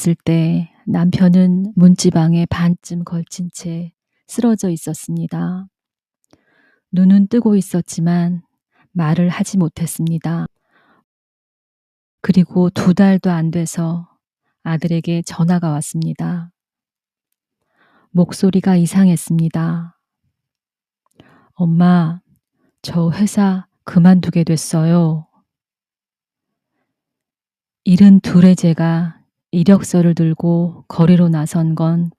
일어났을 때 남편은 문지방에 반쯤 걸친 채 쓰러져 있었습니다. 눈은 뜨고 있었지만 말을 하지 못했습니다. 그리고 2달도 안 돼서 아들에게 전화가 왔습니다. 목소리가 이상했습니다. 엄마, 저 회사 그만두게 됐어요. 72의 제가 이력서를 들고 거리로 나선 건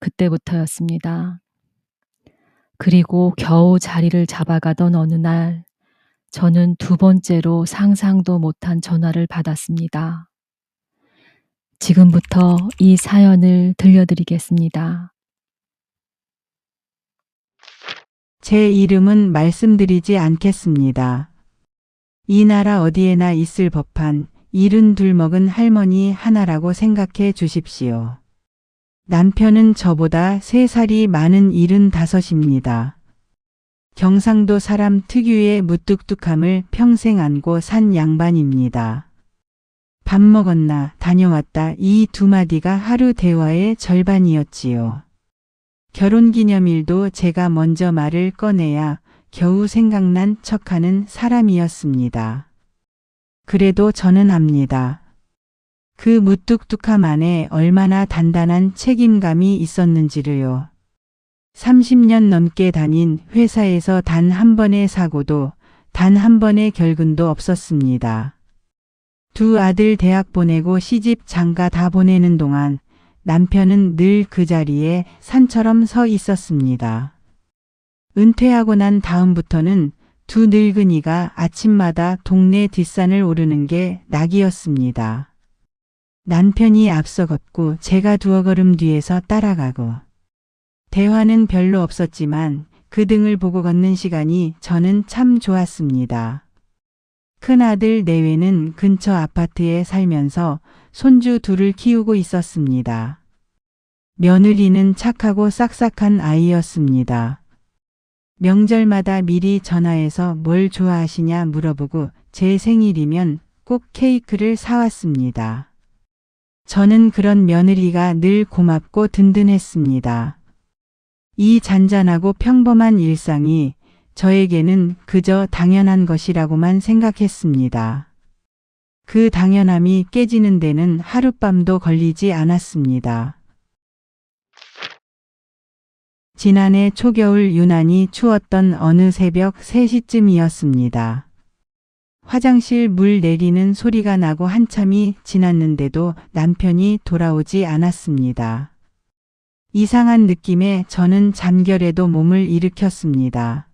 그때부터였습니다. 그리고 겨우 자리를 잡아가던 어느 날 저는 2번째로 상상도 못한 전화를 받았습니다. 지금부터 이 사연을 들려드리겠습니다. 제 이름은 말씀드리지 않겠습니다. 이 나라 어디에나 있을 법한 72 먹은 할머니 하나라고 생각해 주십시오. 남편은 저보다 3살이 많은 75입니다. 경상도 사람 특유의 무뚝뚝함을 평생 안고 산 양반입니다. 밥 먹었나 다녀왔다 이 2마디가 하루 대화의 절반이었지요. 결혼기념일도 제가 먼저 말을 꺼내야 겨우 생각난 척하는 사람이었습니다. 그래도 저는 압니다. 그 무뚝뚝함 안에 얼마나 단단한 책임감이 있었는지를요. 30년 넘게 다닌 회사에서 단 한 번의 사고도 단 한 번의 결근도 없었습니다. 2 아들 대학 보내고 시집 장가 다 보내는 동안 남편은 늘 그 자리에 산처럼 서 있었습니다. 은퇴하고 난 다음부터는 2 늙은이가 아침마다 동네 뒷산을 오르는 게 낙이었습니다. 남편이 앞서 걷고 제가 2 걸음 뒤에서 따라가고 대화는 별로 없었지만 그 등을 보고 걷는 시간이 저는 참 좋았습니다. 큰아들 내외는 근처 아파트에 살면서 손주 2을 키우고 있었습니다. 며느리는 착하고 싹싹한 아이였습니다. 명절마다 미리 전화해서 뭘 좋아하시냐 물어보고 제 생일이면 꼭 케이크를 사왔습니다. 저는 그런 며느리가 늘 고맙고 든든했습니다. 이 잔잔하고 평범한 일상이 저에게는 그저 당연한 것이라고만 생각했습니다. 그 당연함이 깨지는 데는 하룻밤도 걸리지 않았습니다. 지난해 초겨울 유난히 추웠던 어느 새벽 3시쯤이었습니다. 화장실 물 내리는 소리가 나고 한참이 지났는데도 남편이 돌아오지 않았습니다. 이상한 느낌에 저는 잠결에도 몸을 일으켰습니다.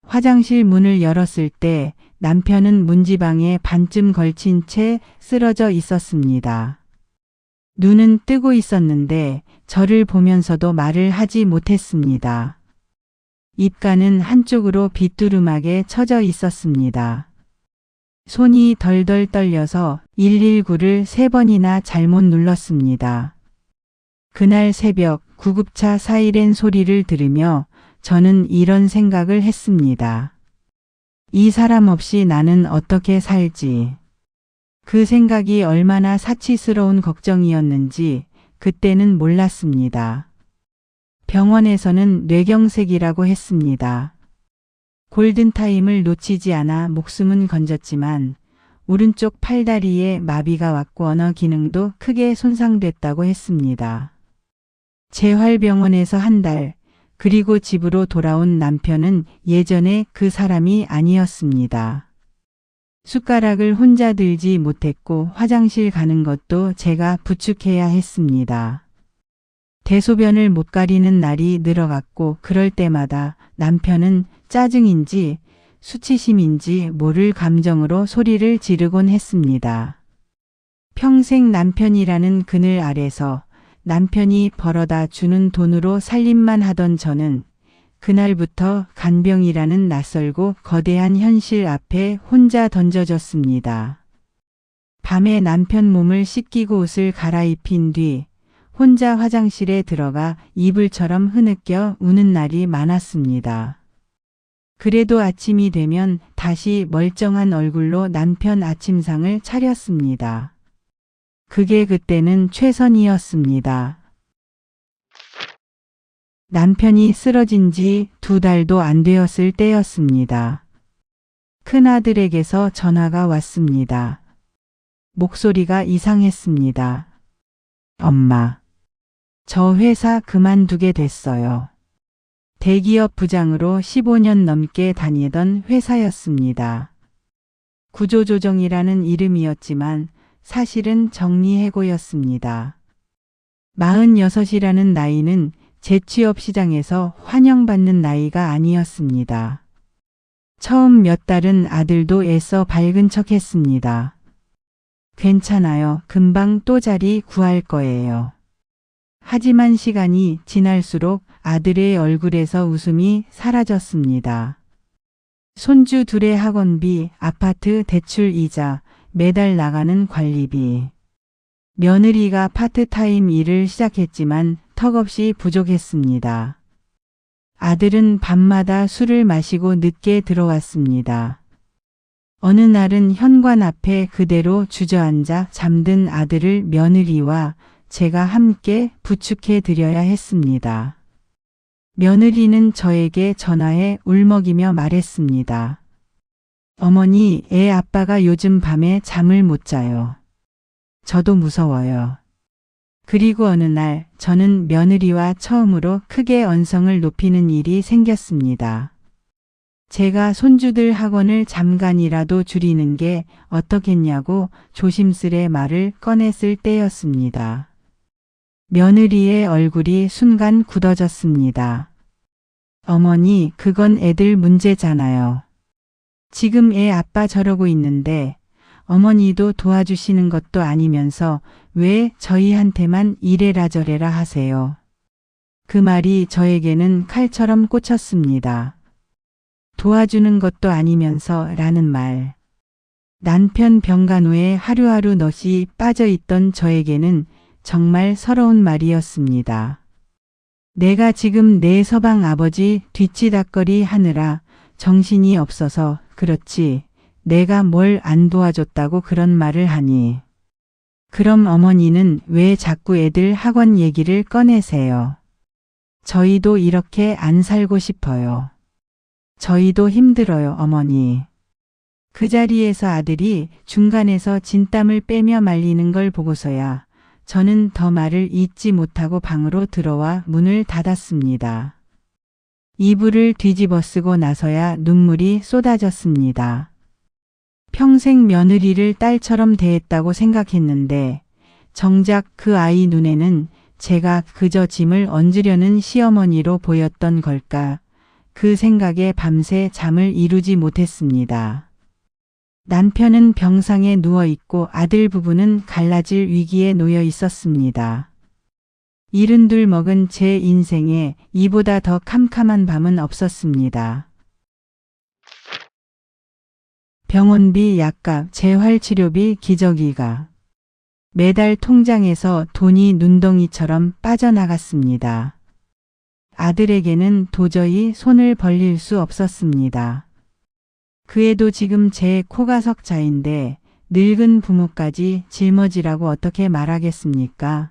화장실 문을 열었을 때 남편은 문지방에 반쯤 걸친 채 쓰러져 있었습니다. 눈은 뜨고 있었는데 저를 보면서도 말을 하지 못했습니다. 입가는 한쪽으로 비뚜루하게 처져 있었습니다. 손이 덜덜 떨려서 119를 3번이나 잘못 눌렀습니다. 그날 새벽 구급차 사이렌 소리를 들으며 저는 이런 생각을 했습니다. 이 사람 없이 나는 어떻게 살지. 그 생각이 얼마나 사치스러운 걱정이었는지 그때는 몰랐습니다. 병원에서는 뇌경색이라고 했습니다. 골든타임을 놓치지 않아 목숨은 건졌지만 오른쪽 팔다리에 마비가 왔고 언어 기능도 크게 손상됐다고 했습니다. 재활병원에서 1달, 그리고 집으로 돌아온 남편은 예전에 그 사람이 아니었습니다. 숟가락을 혼자 들지 못했고 화장실 가는 것도 제가 부축해야 했습니다. 대소변을 못 가리는 날이 늘어갔고 그럴 때마다 남편은 짜증인지 수치심인지 모를 감정으로 소리를 지르곤 했습니다. 평생 남편이라는 그늘 아래서 남편이 벌어다 주는 돈으로 살림만 하던 저는 그날부터 간병이라는 낯설고 거대한 현실 앞에 혼자 던져졌습니다. 밤에 남편 몸을 씻기고 옷을 갈아입힌 뒤 혼자 화장실에 들어가 이불처럼 흐느껴 우는 날이 많았습니다. 그래도 아침이 되면 다시 멀쩡한 얼굴로 남편 아침상을 차렸습니다. 그게 그때는 최선이었습니다. 남편이 쓰러진 지 2달도 안 되었을 때였습니다. 큰아들에게서 전화가 왔습니다. 목소리가 이상했습니다. 엄마, 저 회사 그만두게 됐어요. 대기업 부장으로 15년 넘게 다니던 회사였습니다. 구조조정이라는 이름이었지만 사실은 정리해고였습니다. 46이라는 나이는 재취업 시장에서 환영받는 나이가 아니었습니다. 처음 몇 달은 아들도 애써 밝은 척했습니다. 괜찮아요. 금방 또 자리 구할 거예요. 하지만 시간이 지날수록 아들의 얼굴에서 웃음이 사라졌습니다. 손주 둘의 학원비, 아파트 대출이자, 매달 나가는 관리비. 며느리가 파트타임 일을 시작했지만 턱없이 부족했습니다. 아들은 밤마다 술을 마시고 늦게 들어왔습니다. 어느 날은 현관 앞에 그대로 주저앉아 잠든 아들을 며느리와 제가 함께 부축해 드려야 했습니다. 며느리는 저에게 전화해 울먹이며 말했습니다. 어머니, 애 아빠가 요즘 밤에 잠을 못 자요. 저도 무서워요. 그리고 어느 날 저는 며느리와 처음으로 크게 언성을 높이는 일이 생겼습니다. 제가 손주들 학원을 잠깐이라도 줄이는 게 어떻겠냐고 조심스레 말을 꺼냈을 때였습니다. 며느리의 얼굴이 순간 굳어졌습니다. 어머니, 그건 애들 문제잖아요. 지금 애 아빠 저러고 있는데 어머니도 도와주시는 것도 아니면서 왜 저희한테만 이래라 저래라 하세요. 그 말이 저에게는 칼처럼 꽂혔습니다. 도와주는 것도 아니면서 라는 말. 남편 병간 후에 하루하루 넋이 빠져있던 저에게는 정말 서러운 말이었습니다. 내가 지금 내 서방 아버지 뒤치다꺼리 하느라 정신이 없어서 그렇지 내가 뭘 안 도와줬다고 그런 말을 하니. 그럼 어머니는 왜 자꾸 애들 학원 얘기를 꺼내세요? 저희도 이렇게 안 살고 싶어요. 저희도 힘들어요, 어머니. 그 자리에서 아들이 중간에서 진땀을 빼며 말리는 걸 보고서야 저는 더 말을 잇지 못하고 방으로 들어와 문을 닫았습니다. 이불을 뒤집어 쓰고 나서야 눈물이 쏟아졌습니다. 평생 며느리를 딸처럼 대했다고 생각했는데 정작 그 아이 눈에는 제가 그저 짐을 얹으려는 시어머니로 보였던 걸까? 그 생각에 밤새 잠을 이루지 못했습니다. 남편은 병상에 누워있고 아들 부부는 갈라질 위기에 놓여 있었습니다. 72 먹은 제 인생에 이보다 더 캄캄한 밤은 없었습니다. 병원비, 약값, 재활치료비, 기저귀가 매달 통장에서 돈이 눈덩이처럼 빠져나갔습니다. 아들에게는 도저히 손을 벌릴 수 없었습니다. 그애도 지금 제 코가 석자인데 늙은 부모까지 짊어지라고 어떻게 말하겠습니까?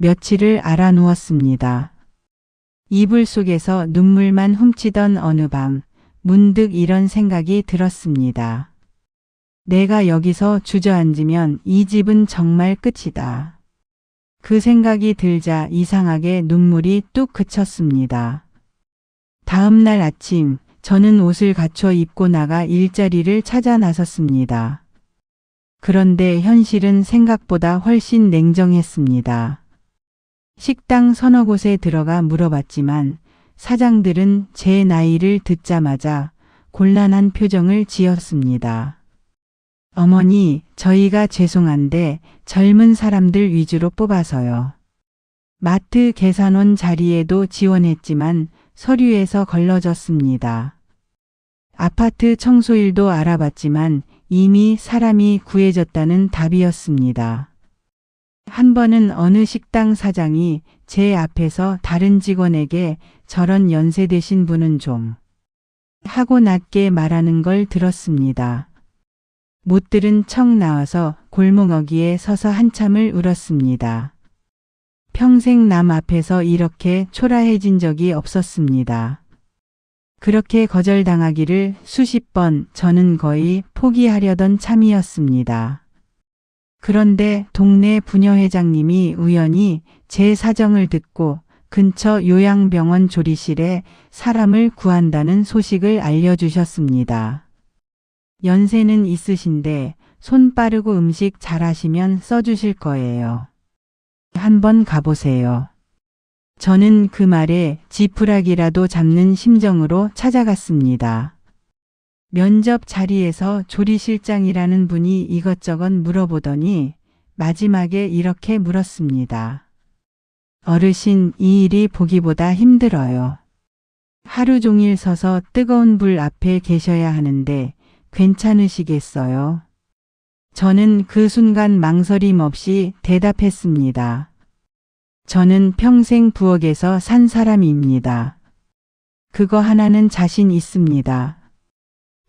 며칠을 알아누웠습니다. 이불 속에서 눈물만 훔치던 어느 밤 문득 이런 생각이 들었습니다. 내가 여기서 주저앉으면 이 집은 정말 끝이다. 그 생각이 들자 이상하게 눈물이 뚝 그쳤습니다. 다음 날 아침 저는 옷을 갖춰 입고 나가 일자리를 찾아 나섰습니다. 그런데 현실은 생각보다 훨씬 냉정했습니다. 식당 서너 곳에 들어가 물어봤지만 사장들은 제 나이를 듣자마자 곤란한 표정을 지었습니다. 어머니, 저희가 죄송한데 젊은 사람들 위주로 뽑아서요. 마트 계산원 자리에도 지원했지만 서류에서 걸러졌습니다. 아파트 청소일도 알아봤지만 이미 사람이 구해졌다는 답이었습니다. 한 번은 어느 식당 사장이 제 앞에서 다른 직원에게 저런 연세 되신 분은 좀 하고 낮게 말하는 걸 들었습니다. 못들은 척 나와서 골목 어귀에 서서 한참을 울었습니다. 평생 남 앞에서 이렇게 초라해진 적이 없었습니다. 그렇게 거절당하기를 수십 번 저는 거의 포기하려던 참이었습니다. 그런데 동네 부녀회장님이 우연히 제 사정을 듣고 근처 요양병원 조리실에 사람을 구한다는 소식을 알려주셨습니다. 연세는 있으신데 손 빠르고 음식 잘하시면 써주실 거예요. 한번 가보세요. 저는 그 말에 지푸라기라도 잡는 심정으로 찾아갔습니다. 면접 자리에서 조리실장이라는 분이 이것저것 물어보더니 마지막에 이렇게 물었습니다. 어르신, 이 일이 보기보다 힘들어요. 하루 종일 서서 뜨거운 불 앞에 계셔야 하는데 괜찮으시겠어요? 저는 그 순간 망설임 없이 대답했습니다. 저는 평생 부엌에서 산 사람입니다. 그거 하나는 자신 있습니다.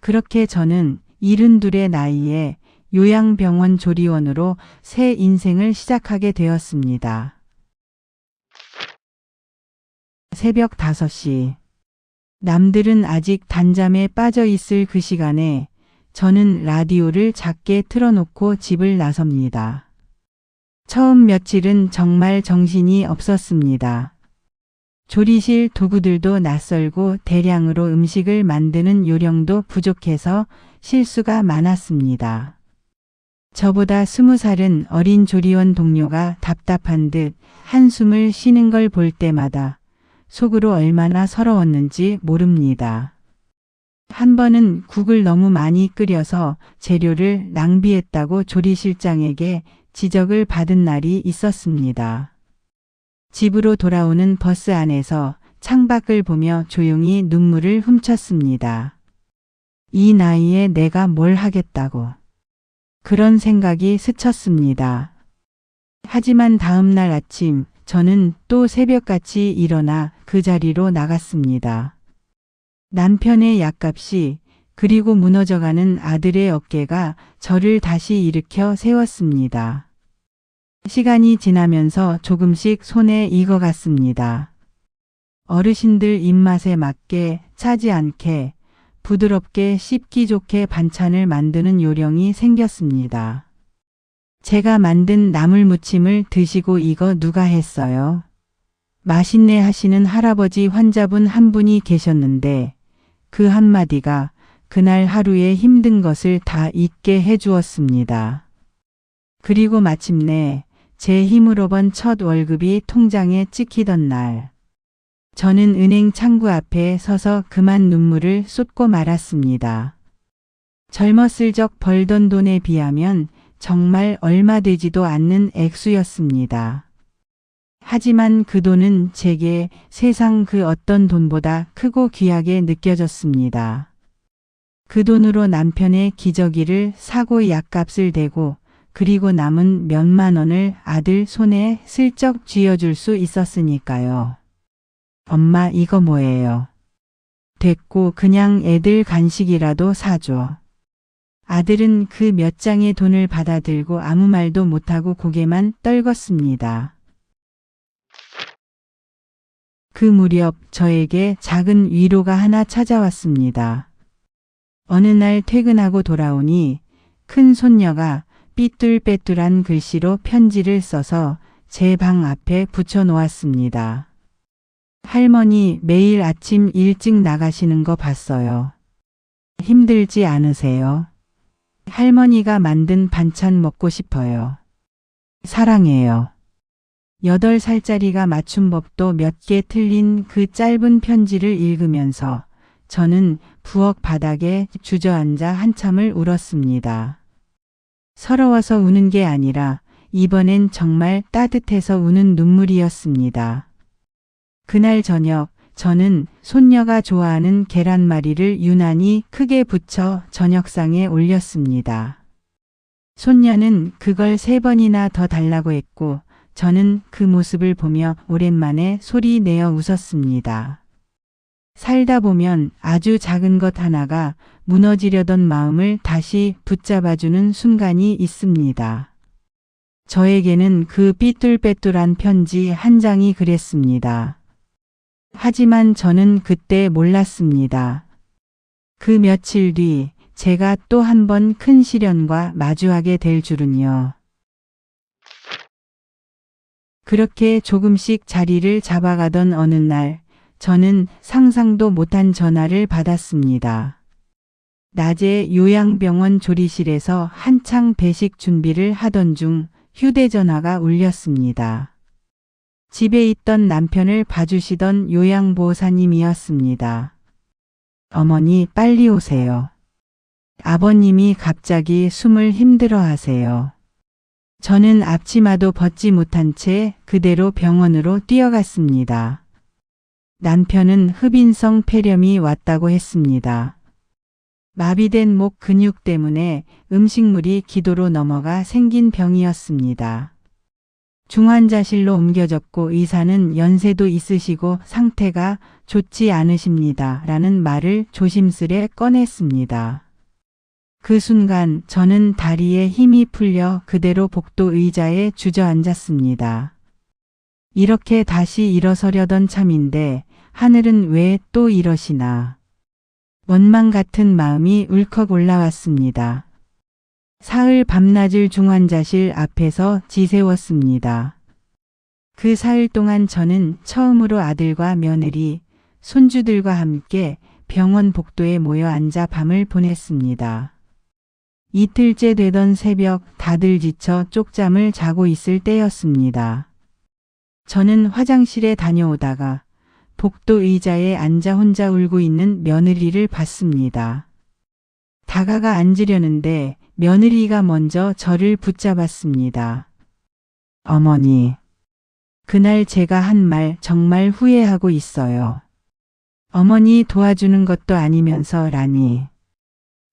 그렇게 저는 72의 나이에 요양병원 조리원으로 새 인생을 시작하게 되었습니다. 새벽 5시. 남들은 아직 단잠에 빠져 있을 그 시간에 저는 라디오를 작게 틀어놓고 집을 나섭니다. 처음 며칠은 정말 정신이 없었습니다. 조리실 도구들도 낯설고 대량으로 음식을 만드는 요령도 부족해서 실수가 많았습니다. 저보다 20살은 어린 조리원 동료가 답답한 듯 한숨을 쉬는 걸 볼 때마다 속으로 얼마나 서러웠는지 모릅니다. 한 번은 국을 너무 많이 끓여서 재료를 낭비했다고 조리실장에게 지적을 받은 날이 있었습니다. 집으로 돌아오는 버스 안에서 창밖을 보며 조용히 눈물을 훔쳤습니다. 이 나이에 내가 뭘 하겠다고. 그런 생각이 스쳤습니다. 하지만 다음 날 아침 저는 또 새벽같이 일어나 그 자리로 나갔습니다. 남편의 약값이 그리고 무너져가는 아들의 어깨가 저를 다시 일으켜 세웠습니다. 시간이 지나면서 조금씩 손에 익어갔습니다. 어르신들 입맛에 맞게 차지 않게 부드럽게 씹기 좋게 반찬을 만드는 요령이 생겼습니다. 제가 만든 나물무침을 드시고 이거 누가 했어요? 맛있네 하시는 할아버지 환자분 한 분이 계셨는데 그 한마디가 그날 하루의 힘든 것을 다 잊게 해주었습니다. 그리고 마침내 제 힘으로 번 첫 월급이 통장에 찍히던 날, 저는 은행 창구 앞에 서서 그만 눈물을 쏟고 말았습니다. 젊었을 적 벌던 돈에 비하면 정말 얼마 되지도 않는 액수였습니다. 하지만 그 돈은 제게 세상 그 어떤 돈보다 크고 귀하게 느껴졌습니다. 그 돈으로 남편의 기저귀를 사고 약값을 대고 그리고 남은 몇만 원을 아들 손에 슬쩍 쥐어줄 수 있었으니까요. 엄마 이거 뭐예요? 됐고 그냥 애들 간식이라도 사줘. 아들은 그 몇 장의 돈을 받아들고 아무 말도 못하고 고개만 떨궜습니다. 그 무렵 저에게 작은 위로가 하나 찾아왔습니다. 어느 날 퇴근하고 돌아오니 큰 손녀가 삐뚤빼뚤한 글씨로 편지를 써서 제 방 앞에 붙여 놓았습니다. 할머니 매일 아침 일찍 나가시는 거 봤어요. 힘들지 않으세요? 할머니가 만든 반찬 먹고 싶어요. 사랑해요. 8살짜리가 맞춤법도 몇 개 틀린 그 짧은 편지를 읽으면서 저는 부엌 바닥에 주저앉아 한참을 울었습니다. 서러워서 우는 게 아니라 이번엔 정말 따뜻해서 우는 눈물이었습니다. 그날 저녁 저는 손녀가 좋아하는 계란말이를 유난히 크게 부쳐 저녁상에 올렸습니다. 손녀는 그걸 3번이나 더 달라고 했고 저는 그 모습을 보며 오랜만에 소리 내어 웃었습니다. 살다 보면 아주 작은 것 하나가 무너지려던 마음을 다시 붙잡아주는 순간이 있습니다. 저에게는 그 삐뚤빼뚤한 편지 한 장이 그랬습니다. 하지만 저는 그때 몰랐습니다. 그 며칠 뒤 제가 또 한 번 큰 시련과 마주하게 될 줄은요. 그렇게 조금씩 자리를 잡아가던 어느 날, 저는 상상도 못한 전화를 받았습니다. 낮에 요양병원 조리실에서 한창 배식 준비를 하던 중 휴대전화가 울렸습니다. 집에 있던 남편을 봐주시던 요양보호사님이었습니다. 어머니, 빨리 오세요. 아버님이 갑자기 숨을 힘들어 하세요. 저는 앞치마도 벗지 못한 채 그대로 병원으로 뛰어갔습니다. 남편은 흡인성 폐렴이 왔다고 했습니다. 마비된 목 근육 때문에 음식물이 기도로 넘어가 생긴 병이었습니다. 중환자실로 옮겨졌고 의사는 연세도 있으시고 상태가 좋지 않으십니다. 라는 말을 조심스레 꺼냈습니다. 그 순간 저는 다리에 힘이 풀려 그대로 복도 의자에 주저앉았습니다. 이렇게 다시 일어서려던 참인데 하늘은 왜 또 이러시나. 원망 같은 마음이 울컥 올라왔습니다. 사흘 밤낮을 중환자실 앞에서 지새웠습니다. 그 사흘 동안 저는 처음으로 아들과 며느리, 손주들과 함께 병원 복도에 모여 앉아 밤을 보냈습니다. 이틀째 되던 새벽 다들 지쳐 쪽잠을 자고 있을 때였습니다. 저는 화장실에 다녀오다가 복도 의자에 앉아 혼자 울고 있는 며느리를 봤습니다. 다가가 앉으려는데 며느리가 먼저 저를 붙잡았습니다. 어머니, 그날 제가 한 말 정말 후회하고 있어요. 어머니 도와주는 것도 아니면서 라니.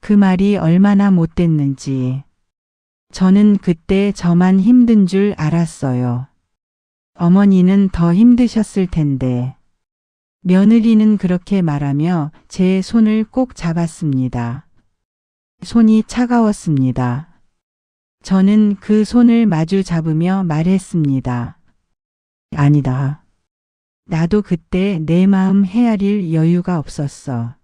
그 말이 얼마나 못됐는지. 저는 그때 저만 힘든 줄 알았어요. 어머니는 더 힘드셨을 텐데. 며느리는 그렇게 말하며 제 손을 꼭 잡았습니다. 손이 차가웠습니다. 저는 그 손을 마주 잡으며 말했습니다. 아니다. 나도 그때 내 마음 헤아릴 여유가 없었어.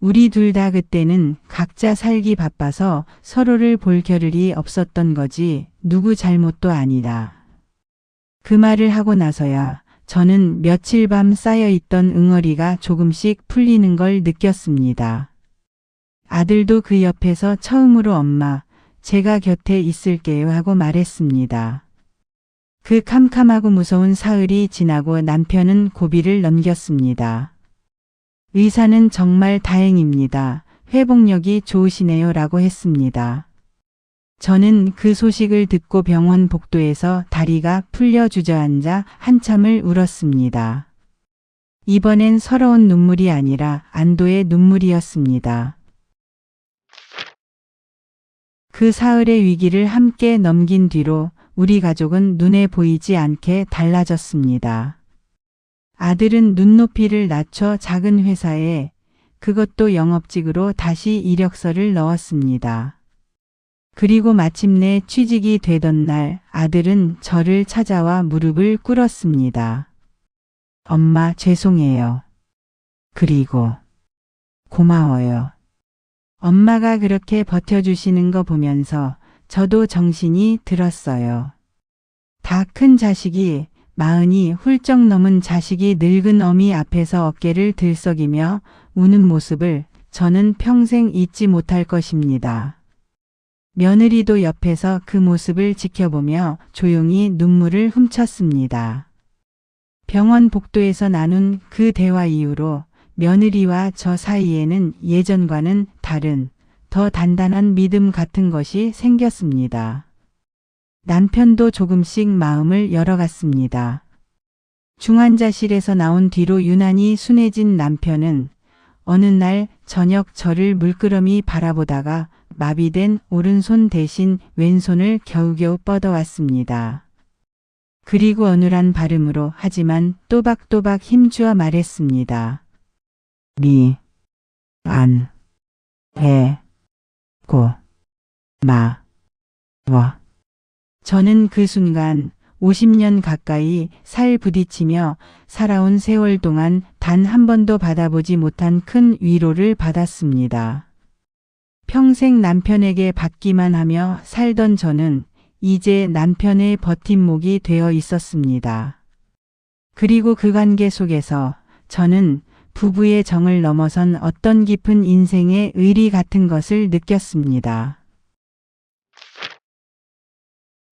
우리 둘 다 그때는 각자 살기 바빠서 서로를 볼 겨를이 없었던 거지 누구 잘못도 아니다. 그 말을 하고 나서야 저는 며칠 밤 쌓여있던 응어리가 조금씩 풀리는 걸 느꼈습니다. 아들도 그 옆에서 처음으로 엄마, 제가 곁에 있을게요 하고 말했습니다. 그 캄캄하고 무서운 사흘이 지나고 남편은 고비를 넘겼습니다. 의사는 정말 다행입니다. 회복력이 좋으시네요 라고 했습니다. 저는 그 소식을 듣고 병원 복도에서 다리가 풀려 주저앉아 한참을 울었습니다. 이번엔 서러운 눈물이 아니라 안도의 눈물이었습니다. 그 사흘의 위기를 함께 넘긴 뒤로 우리 가족은 눈에 보이지 않게 달라졌습니다. 아들은 눈높이를 낮춰 작은 회사에, 그것도 영업직으로 다시 이력서를 넣었습니다. 그리고 마침내 취직이 되던 날 아들은 저를 찾아와 무릎을 꿇었습니다. 엄마 죄송해요. 그리고 고마워요. 엄마가 그렇게 버텨주시는 거 보면서 저도 정신이 들었어요. 다 큰 자식이, 40이 훌쩍 넘은 자식이 늙은 어미 앞에서 어깨를 들썩이며 우는 모습을 저는 평생 잊지 못할 것입니다. 며느리도 옆에서 그 모습을 지켜보며 조용히 눈물을 훔쳤습니다. 병원 복도에서 나눈 그 대화 이후로 며느리와 저 사이에는 예전과는 다른 더 단단한 믿음 같은 것이 생겼습니다. 남편도 조금씩 마음을 열어갔습니다. 중환자실에서 나온 뒤로 유난히 순해진 남편은 어느 날 저녁 저를 물끄러미 바라보다가 마비된 오른손 대신 왼손을 겨우겨우 뻗어왔습니다. 그리고 어눌한 발음으로 하지만 또박또박 힘주어 말했습니다. 미, 안, 해, 고, 마, 워. 저는 그 순간 50년 가까이 살 부딪히며 살아온 세월 동안 단 한 번도 받아보지 못한 큰 위로를 받았습니다. 평생 남편에게 받기만 하며 살던 저는 이제 남편의 버팀목이 되어 있었습니다. 그리고 그 관계 속에서 저는 부부의 정을 넘어선 어떤 깊은 인생의 의리 같은 것을 느꼈습니다.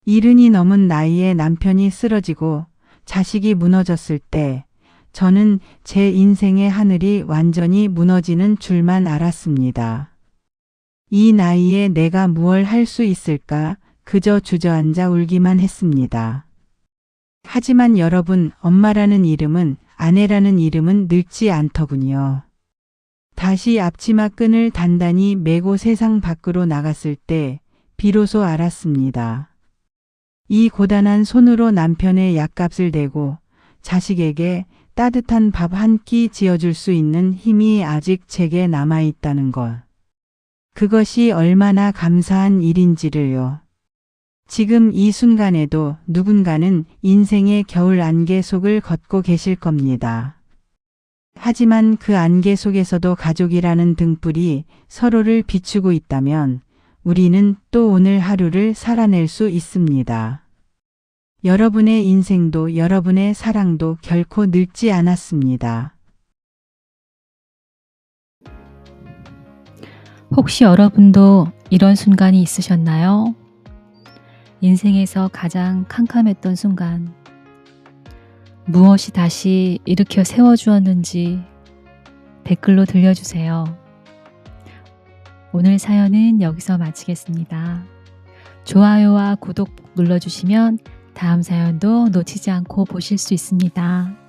이른이 넘은 나이에 남편이 쓰러지고 자식이 무너졌을 때 저는 제 인생의 하늘이 완전히 무너지는 줄만 알았습니다. 이 나이에 내가 무얼 할 수 있을까 그저 주저앉아 울기만 했습니다. 하지만 여러분, 엄마라는 이름은, 아내라는 이름은 늙지 않더군요. 다시 앞치마 끈을 단단히 메고 세상 밖으로 나갔을 때 비로소 알았습니다. 이 고단한 손으로 남편의 약값을 대고 자식에게 따뜻한 밥 한 끼 지어줄 수 있는 힘이 아직 제게 남아있다는 것. 그것이 얼마나 감사한 일인지를요. 지금 이 순간에도 누군가는 인생의 겨울 안개 속을 걷고 계실 겁니다. 하지만 그 안개 속에서도 가족이라는 등불이 서로를 비추고 있다면 우리는 또 오늘 하루를 살아낼 수 있습니다. 여러분의 인생도 여러분의 사랑도 결코 늙지 않았습니다. 혹시 여러분도 이런 순간이 있으셨나요? 인생에서 가장 캄캄했던 순간, 무엇이 다시 일으켜 세워주었는지 댓글로 들려주세요. 오늘 사연은 여기서 마치겠습니다. 좋아요와 구독 눌러주시면 다음 사연도 놓치지 않고 보실 수 있습니다.